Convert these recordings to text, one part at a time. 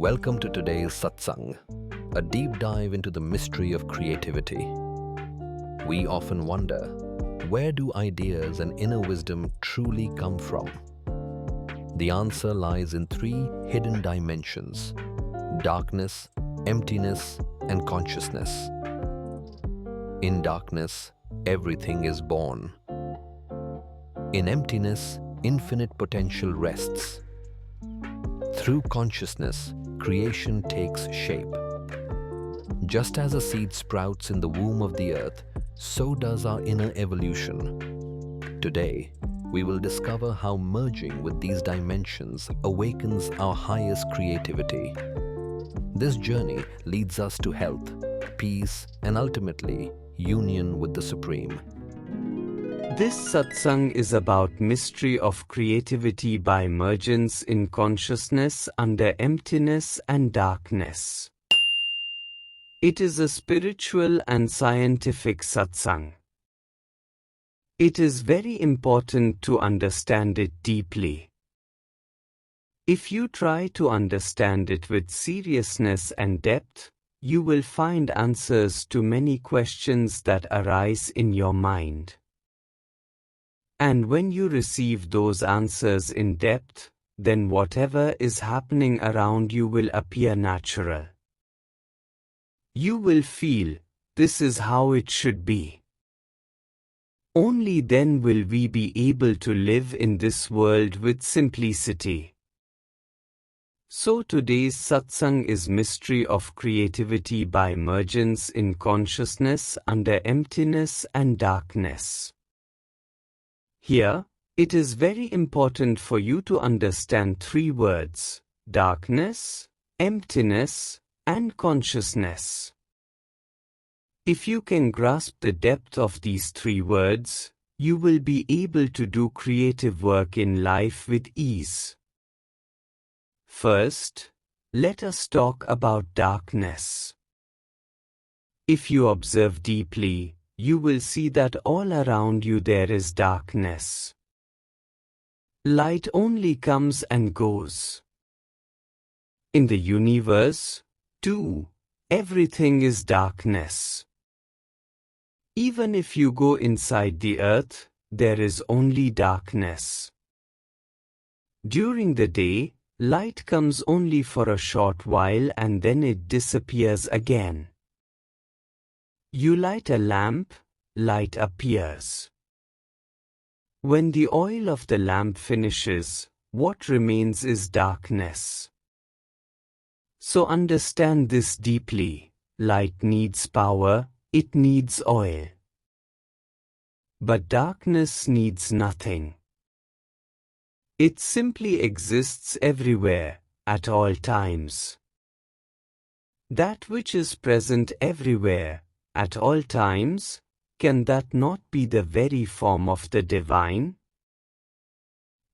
Welcome to today's Satsang, a deep dive into the mystery of creativity. We often wonder, where do ideas and inner wisdom truly come from? The answer lies in three hidden dimensions: darkness, emptiness, and consciousness. In darkness, everything is born. In emptiness, infinite potential rests. Through consciousness, creation takes shape. Just as a seed sprouts in the womb of the earth, so does our inner evolution. Today, we will discover how merging with these dimensions awakens our highest creativity. This journey leads us to health, peace, and ultimately, union with the Supreme. This satsang is about mystery of creativity by mergence in consciousness under emptiness and darkness. It is a spiritual and scientific satsang. It is very important to understand it deeply. If you try to understand it with seriousness and depth, you will find answers to many questions that arise in your mind. And when you receive those answers in depth, then whatever is happening around you will appear natural. You will feel, this is how it should be. Only then will we be able to live in this world with simplicity. So today's satsang is mystery of creativity by mergence in consciousness under emptiness and darkness. Here, it is very important for you to understand three words: darkness, emptiness, and consciousness. If you can grasp the depth of these three words, you will be able to do creative work in life with ease. First, let us talk about darkness. If you observe deeply, you will see that all around you there is darkness. Light only comes and goes. In the universe, too, everything is darkness. Even if you go inside the earth, there is only darkness. During the day, light comes only for a short while and then it disappears again. You light a lamp, light appears. When the oil of the lamp finishes, what remains is darkness. So understand this deeply: light needs power, it needs oil. But darkness needs nothing. It simply exists everywhere, at all times. That which is present everywhere, at all times, can that not be the very form of the divine?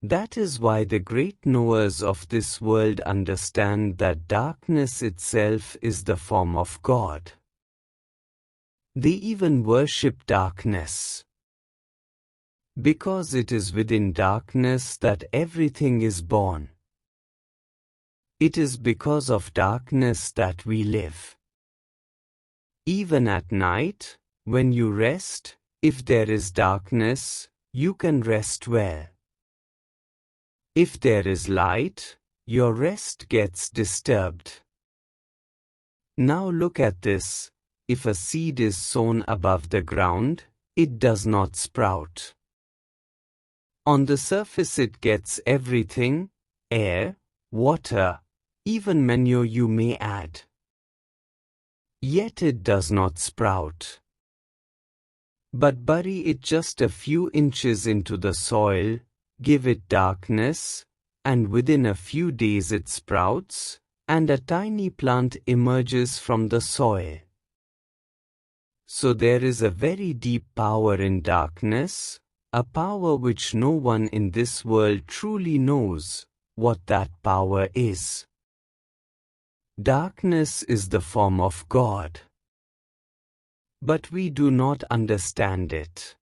That is why the great knowers of this world understand that darkness itself is the form of God. They even worship darkness. Because it is within darkness that everything is born. It is because of darkness that we live. Even at night, when you rest, if there is darkness, you can rest well. If there is light, your rest gets disturbed. Now look at this: if a seed is sown above the ground, it does not sprout. On the surface it gets everything: air, water, even manure you may add. Yet it does not sprout. But bury it just a few inches into the soil, give it darkness, and within a few days it sprouts, and a tiny plant emerges from the soil. So there is a very deep power in darkness, a power which no one in this world truly knows what that power is. Darkness is the form of God. But we do not understand it.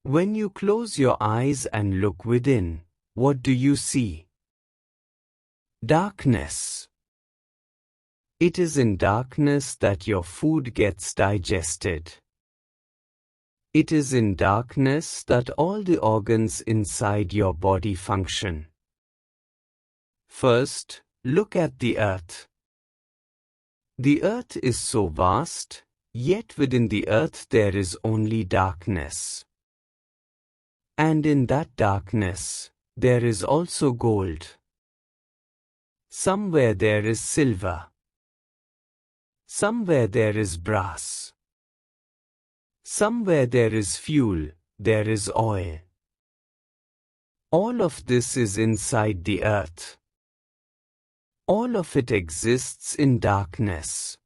When you close your eyes and look within, what do you see? Darkness. It is in darkness that your food gets digested. It is in darkness that all the organs inside your body function. First, look at the earth. The earth is so vast, yet within the earth there is only darkness. And in that darkness, there is also gold. Somewhere there is silver. Somewhere there is brass. Somewhere there is fuel, there is oil. All of this is inside the earth. All of it exists in darkness.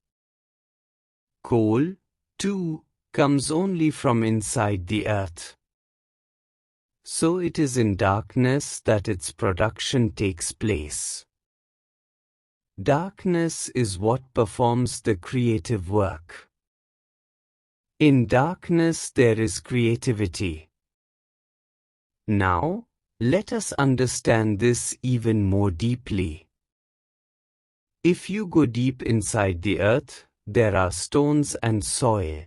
Coal, too, comes only from inside the earth. So it is in darkness that its production takes place. Darkness is what performs the creative work. In darkness there is creativity. Now, let us understand this even more deeply. If you go deep inside the earth, there are stones and soil.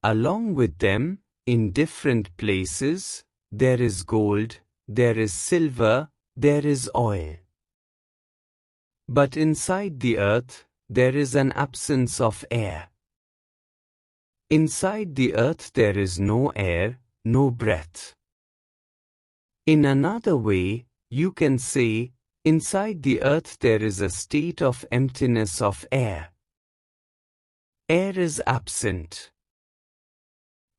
Along with them, in different places, there is gold, there is silver, there is oil. But inside the earth, there is an absence of air. Inside the earth there is no air, no breath. In another way, you can say, inside the earth there is a state of emptiness of air. Air is absent.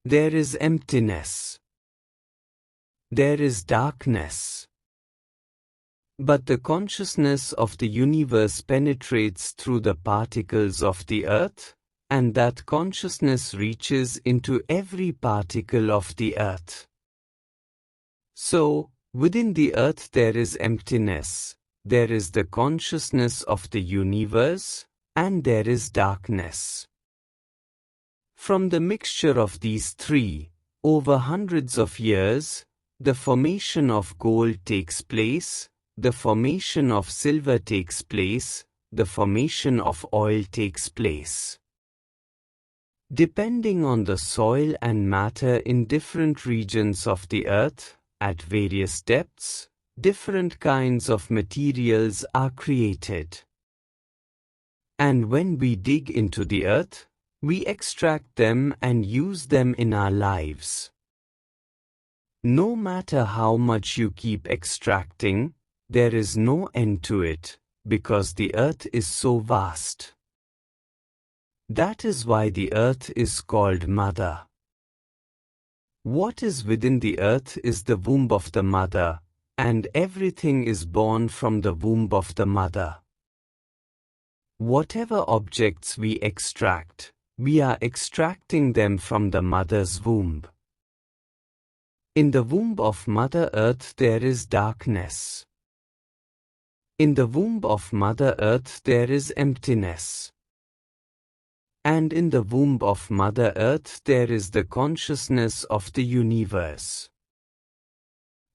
There is emptiness. There is darkness. But the consciousness of the universe penetrates through the particles of the earth, and that consciousness reaches into every particle of the earth. So, within the earth there is emptiness, there is the consciousness of the universe, and there is darkness. From the mixture of these three, over hundreds of years, the formation of gold takes place, the formation of silver takes place, the formation of oil takes place. Depending on the soil and matter in different regions of the earth, at various depths, different kinds of materials are created. And when we dig into the earth, we extract them and use them in our lives. No matter how much you keep extracting, there is no end to it, because the earth is so vast. That is why the earth is called Mother. What is within the earth is the womb of the mother, and everything is born from the womb of the mother. Whatever objects we extract, we are extracting them from the mother's womb. In the womb of Mother Earth there is darkness. In the womb of Mother Earth there is emptiness. And in the womb of Mother Earth there is the consciousness of the universe.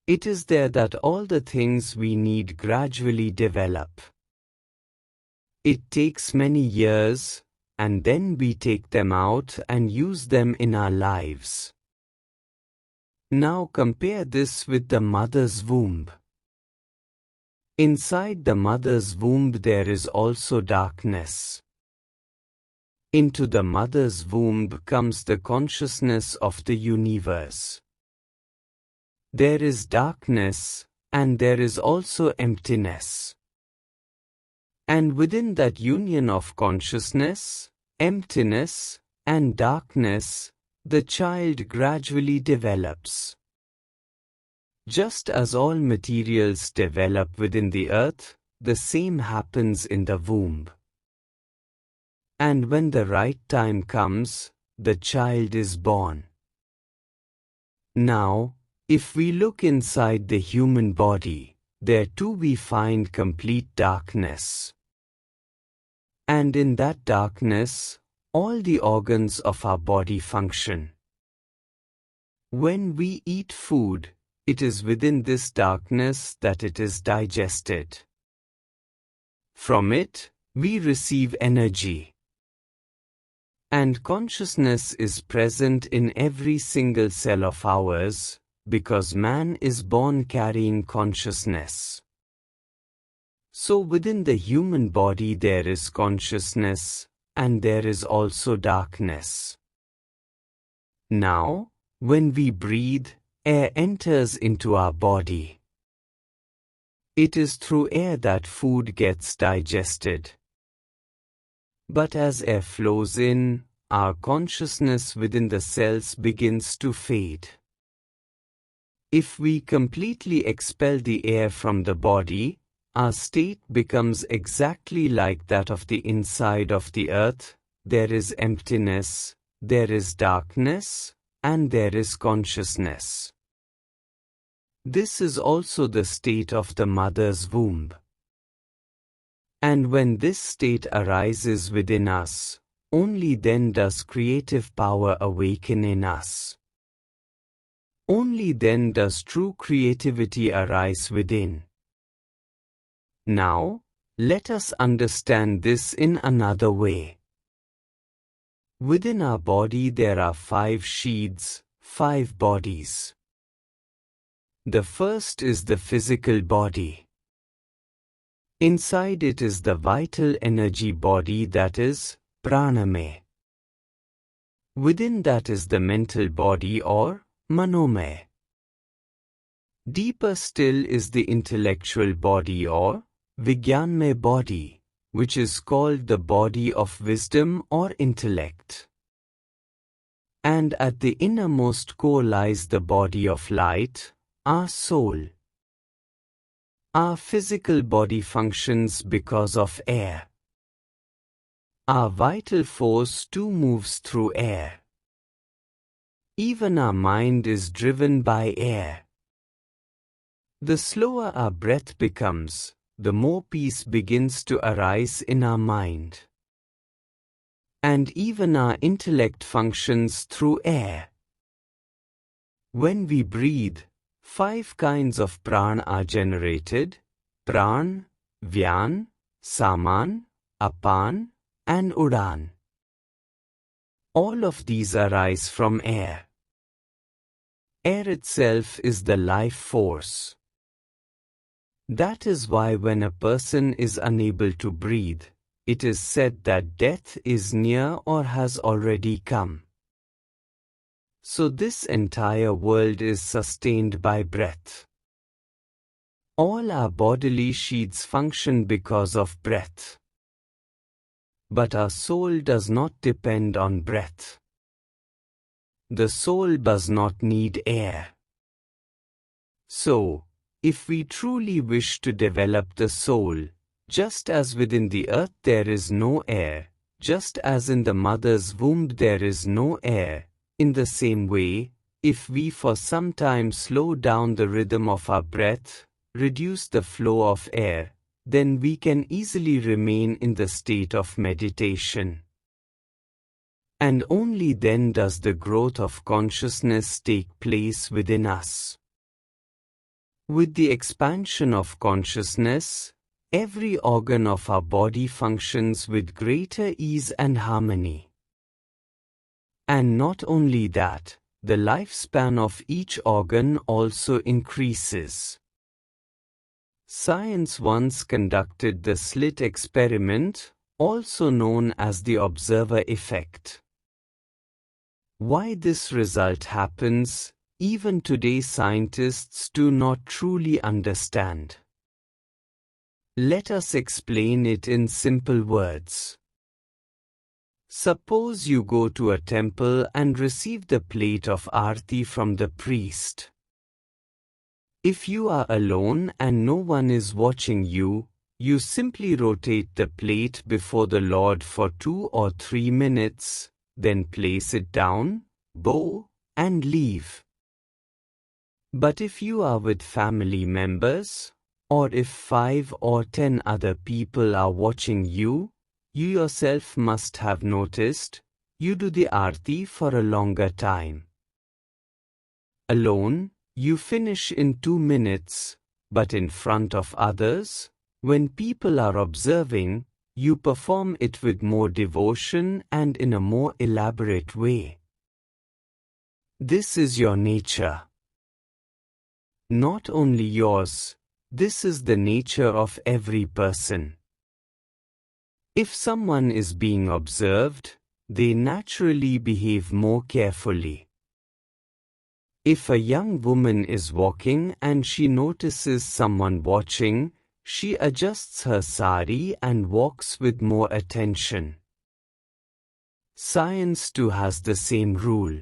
It is there that all the things we need gradually develop. It takes many years, and then we take them out and use them in our lives. Now compare this with the mother's womb. Inside the mother's womb there is also darkness. Into the mother's womb comes the consciousness of the universe. There is darkness, and there is also emptiness. And within that union of consciousness, emptiness, and darkness, the child gradually develops. Just as all materials develop within the earth, the same happens in the womb. And when the right time comes, the child is born. Now, if we look inside the human body, there too we find complete darkness. And in that darkness, all the organs of our body function. When we eat food, it is within this darkness that it is digested. From it, we receive energy. And consciousness is present in every single cell of ours, because man is born carrying consciousness. So within the human body there is consciousness, and there is also darkness. Now, when we breathe, air enters into our body. It is through air that food gets digested. But as air flows in, our consciousness within the cells begins to fade. If we completely expel the air from the body, our state becomes exactly like that of the inside of the earth. There is emptiness, there is darkness, and there is consciousness. This is also the state of the mother's womb. And when this state arises within us, only then does creative power awaken in us. Only then does true creativity arise within. Now, let us understand this in another way. Within our body there are 5 sheaths, 5 bodies. The first is the physical body. Inside it is the vital energy body, that is, pranamay. Within that is the mental body, or manomay. Deeper still is the intellectual body, or vigyanmay body, which is called the body of wisdom or intellect. And at the innermost core lies the body of light, our soul. Our physical body functions because of air. Our vital force too moves through air. Even our mind is driven by air. The slower our breath becomes, the more peace begins to arise in our mind. And even our intellect functions through air. When we breathe, 5 kinds of pran are generated: pran, vyan, saman, apan, and udan. All of these arise from air. Air itself is the life force. That is why when a person is unable to breathe, it is said that death is near or has already come. So this entire world is sustained by breath. All our bodily sheaths function because of breath. But our soul does not depend on breath. The soul does not need air. So, if we truly wish to develop the soul, just as within the earth there is no air, just as in the mother's womb there is no air, in the same way, if we for some time slow down the rhythm of our breath, reduce the flow of air, then we can easily remain in the state of meditation. And only then does the growth of consciousness take place within us. With the expansion of consciousness, every organ of our body functions with greater ease and harmony. And not only that, the lifespan of each organ also increases. Science once conducted the slit experiment, also known as the observer effect. Why this result happens, even today scientists do not truly understand. Let us explain it in simple words. Suppose you go to a temple and receive the plate of aarti from the priest. If you are alone and no one is watching you, you simply rotate the plate before the Lord for 2 or 3 minutes, then place it down, bow, and leave. But if you are with family members, or if 5 or 10 other people are watching you, you yourself must have noticed, you do the aarti for a longer time. Alone, you finish in 2 minutes, but in front of others, when people are observing, you perform it with more devotion and in a more elaborate way. This is your nature. Not only yours, this is the nature of every person. If someone is being observed, they naturally behave more carefully. If a young woman is walking and she notices someone watching, she adjusts her sari and walks with more attention. Science too has the same rule.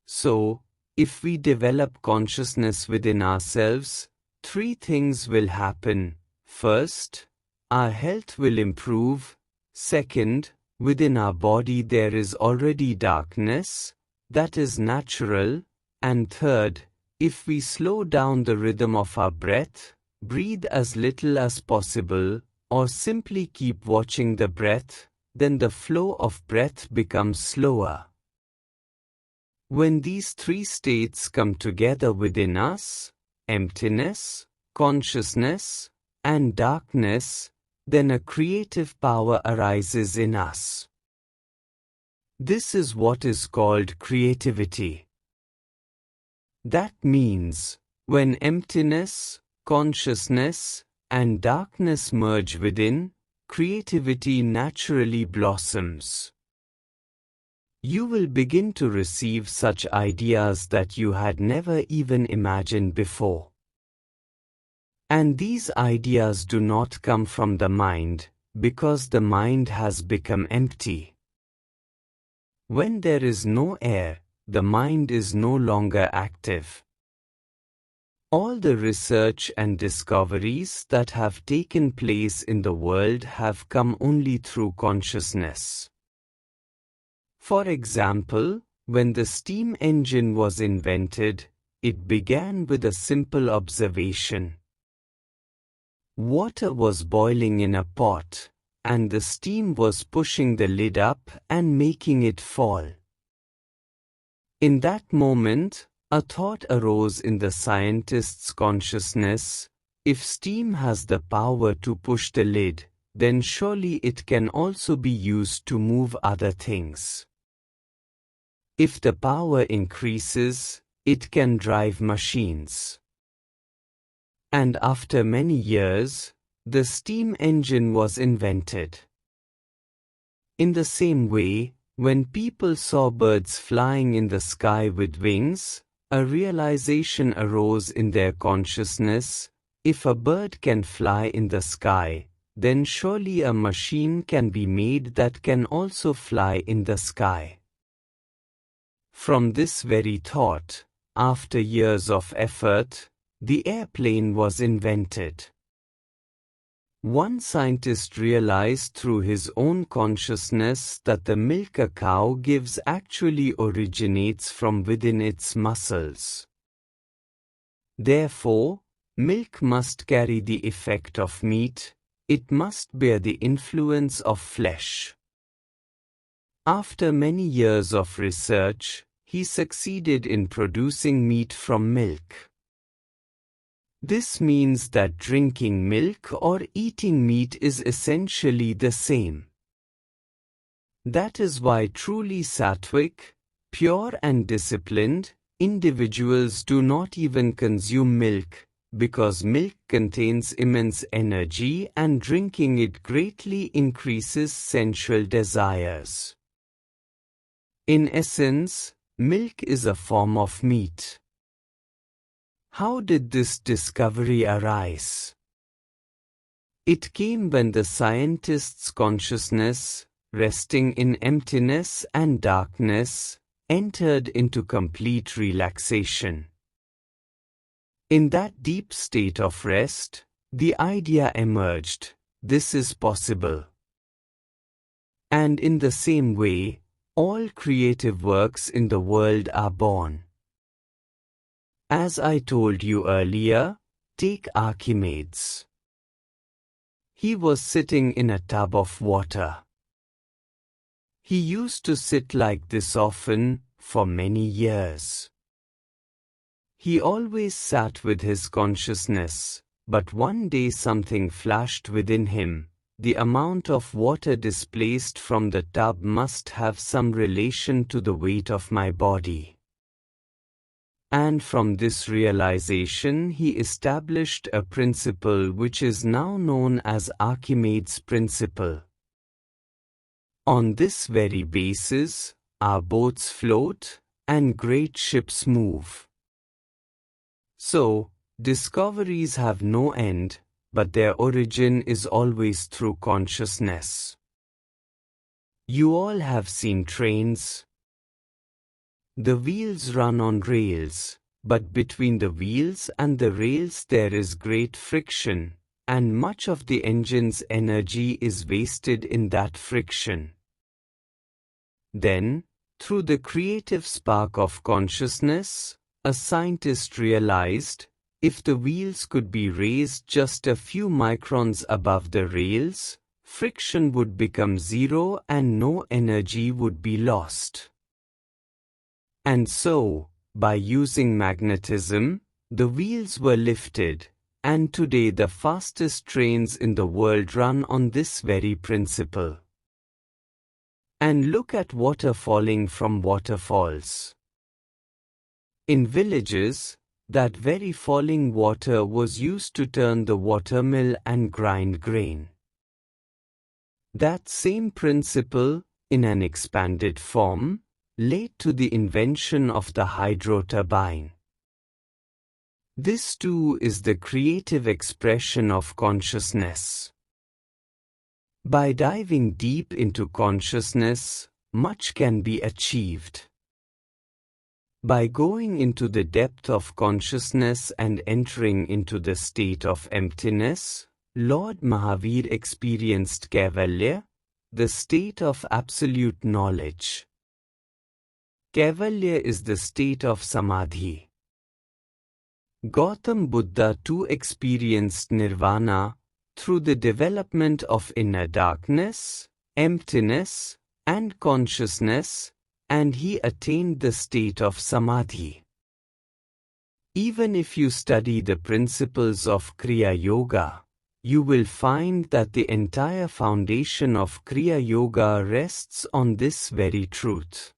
So, if we develop consciousness within ourselves, 3 things will happen. First, our health will improve. Second, within our body there is already darkness, that is natural. And third, if we slow down the rhythm of our breath, breathe as little as possible, or simply keep watching the breath, then the flow of breath becomes slower. When these 3 states come together within us, emptiness, consciousness, and darkness, then a creative power arises in us. This is what is called creativity. That means, when emptiness, consciousness, and darkness merge within, creativity naturally blossoms. You will begin to receive such ideas that you had never even imagined before. And these ideas do not come from the mind, because the mind has become empty. When there is no air, the mind is no longer active. All the research and discoveries that have taken place in the world have come only through consciousness. For example, when the steam engine was invented, it began with a simple observation. Water was boiling in a pot, and the steam was pushing the lid up and making it fall. In that moment, a thought arose in the scientist's consciousness: if steam has the power to push the lid, then surely it can also be used to move other things. If the power increases, it can drive machines. And after many years, the steam engine was invented. In the same way, when people saw birds flying in the sky with wings, a realization arose in their consciousness: if a bird can fly in the sky, then surely a machine can be made that can also fly in the sky. From this very thought, after years of effort, the airplane was invented. One scientist realized through his own consciousness that the milk a cow gives actually originates from within its muscles. Therefore, milk must carry the effect of meat, it must bear the influence of flesh. After many years of research, he succeeded in producing meat from milk. This means that drinking milk or eating meat is essentially the same. That is why truly sattvic, pure and disciplined, individuals do not even consume milk, because milk contains immense energy and drinking it greatly increases sensual desires. In essence, milk is a form of meat. How did this discovery arise? It came when the scientist's consciousness, resting in emptiness and darkness, entered into complete relaxation. In that deep state of rest, the idea emerged: this is possible. And in the same way, all creative works in the world are born. As I told you earlier, take Archimedes. He was sitting in a tub of water. He used to sit like this often, for many years. He always sat with his consciousness, but one day something flashed within him. The amount of water displaced from the tub must have some relation to the weight of my body. And from this realization he established a principle which is now known as Archimedes' principle. On this very basis, our boats float, and great ships move. So, discoveries have no end, but their origin is always through consciousness. You all have seen trains. The wheels run on rails, but between the wheels and the rails there is great friction, and much of the engine's energy is wasted in that friction. Then, through the creative spark of consciousness, a scientist realized, if the wheels could be raised just a few microns above the rails, friction would become zero and no energy would be lost. And so, by using magnetism, the wheels were lifted, and today the fastest trains in the world run on this very principle. And look at water falling from waterfalls. In villages, that very falling water was used to turn the watermill and grind grain. That same principle, in an expanded form, led to the invention of the hydroturbine. This too is the creative expression of consciousness. By diving deep into consciousness, much can be achieved. By going into the depth of consciousness and entering into the state of emptiness, Lord Mahavir experienced Kaivalya, the state of absolute knowledge. Kaivalya is the state of samadhi. Gautam Buddha too experienced nirvana through the development of inner darkness, emptiness, and consciousness, and he attained the state of samadhi. Even if you study the principles of Kriya Yoga, you will find that the entire foundation of Kriya Yoga rests on this very truth.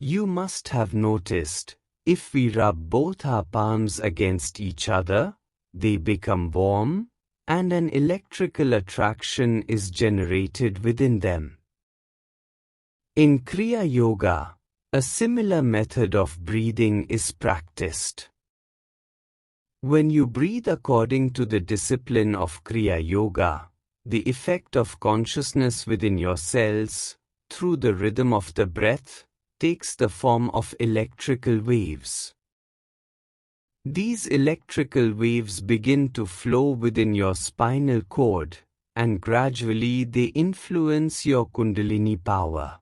You must have noticed, if we rub both our palms against each other, they become warm, and an electrical attraction is generated within them. In Kriya Yoga, a similar method of breathing is practiced. When you breathe according to the discipline of Kriya Yoga, the effect of consciousness within your cells, through the rhythm of the breath, takes the form of electrical waves. These electrical waves begin to flow within your spinal cord, and gradually they influence your Kundalini power.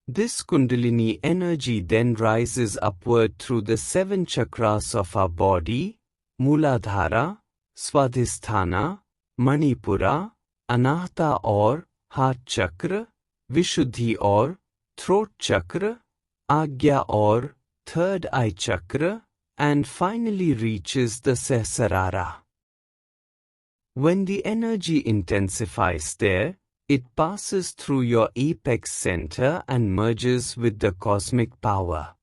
This Kundalini energy then rises upward through the 7 chakras of our body, Mooladhara, Swadhisthana, Manipura, Anahata or Heart Chakra, Vishuddhi or Throat Chakra, Agya or Third Eye Chakra, and finally reaches the Sahasrara. When the energy intensifies there, it passes through your apex center and merges with the cosmic power.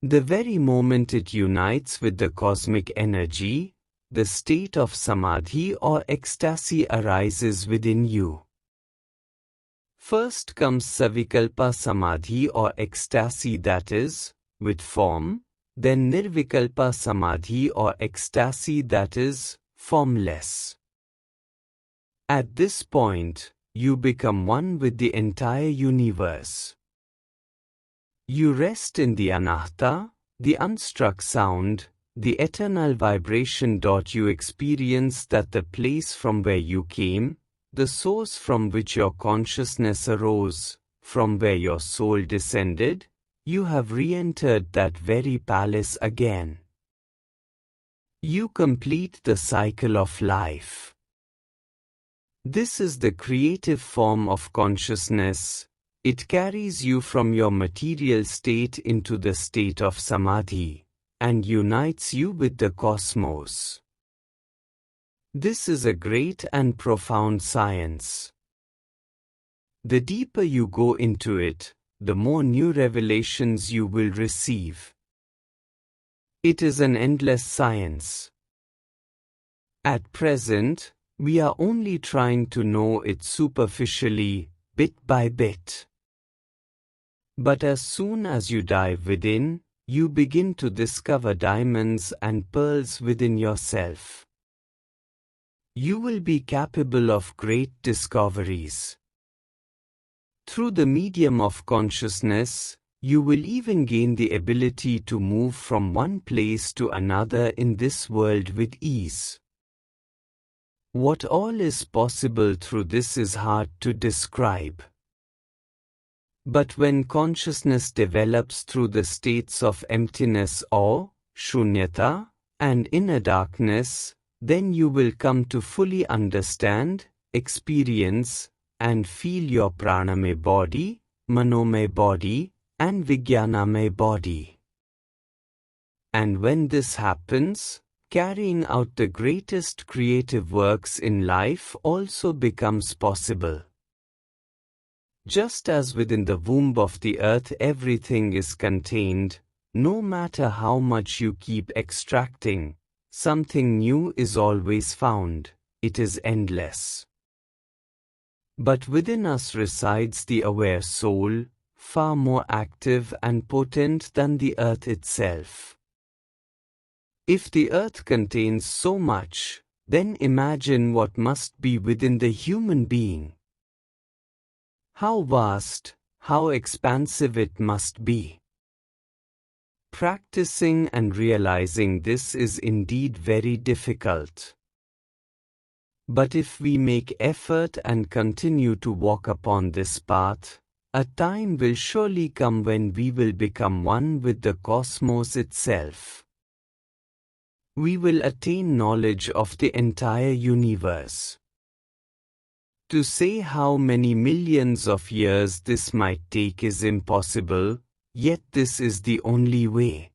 The very moment it unites with the cosmic energy, the state of samadhi or ecstasy arises within you. First comes Savikalpa Samadhi or ecstasy, that is, with form, then Nirvikalpa Samadhi or ecstasy, that is, formless. At this point, you become one with the entire universe. You rest in the Anahata, the unstruck sound, the eternal vibration. You experience that the place from where you came, the source from which your consciousness arose, from where your soul descended, you have re-entered that very palace again. You complete the cycle of life. This is the creative form of consciousness, It carries you from your material state into the state of samadhi, and unites you with the cosmos. This is a great and profound science. The deeper you go into it, the more new revelations you will receive. It is an endless science. At present, we are only trying to know it superficially, bit by bit. But as soon as you dive within, you begin to discover diamonds and pearls within yourself. You will be capable of great discoveries. Through the medium of consciousness, you will even gain the ability to move from one place to another in this world with ease. What all is possible through this is hard to describe. But when consciousness develops through the states of emptiness or shunyata and inner darkness, then you will come to fully understand, experience, and feel your pranamay body, manomay body, and vijnanamay body. And when this happens, carrying out the greatest creative works in life also becomes possible. Just as within the womb of the earth everything is contained, no matter how much you keep extracting, something new is always found. It is endless. But within us resides the aware soul, far more active and potent than the earth itself. If the earth contains so much, then imagine what must be within the human being. How vast, how expansive it must be. Practicing and realizing this is indeed very difficult. But if we make effort and continue to walk upon this path, a time will surely come when we will become one with the cosmos itself. We will attain knowledge of the entire universe. To say how many millions of years this might take is impossible, yet this is the only way.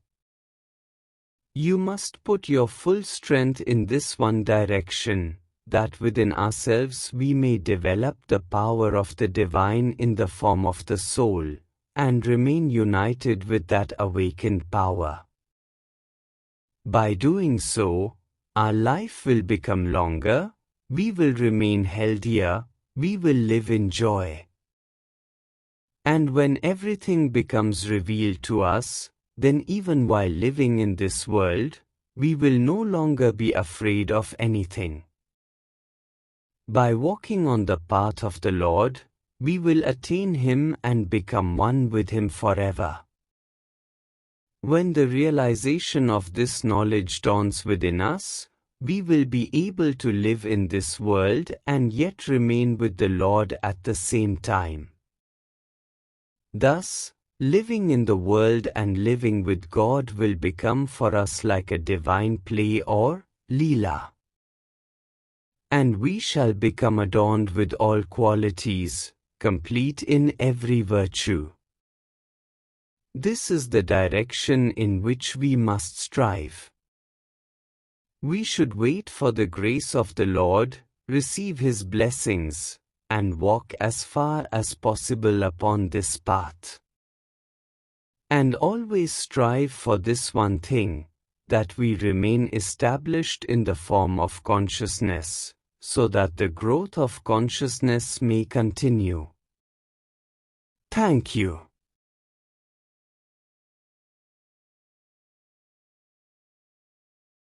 You must put your full strength in this one direction, that within ourselves we may develop the power of the divine in the form of the soul, and remain united with that awakened power. By doing so, our life will become longer, we will remain healthier, we will live in joy. And when everything becomes revealed to us, then even while living in this world, we will no longer be afraid of anything. By walking on the path of the Lord, we will attain Him and become one with Him forever. When the realization of this knowledge dawns within us, we will be able to live in this world and yet remain with the Lord at the same time. Thus, living in the world and living with God will become for us like a divine play or leela. And we shall become adorned with all qualities, complete in every virtue. This is the direction in which we must strive. We should wait for the grace of the Lord, receive His blessings, and walk as far as possible upon this path. And always strive for this one thing, that we remain established in the form of consciousness, so that the growth of consciousness may continue. Thank you.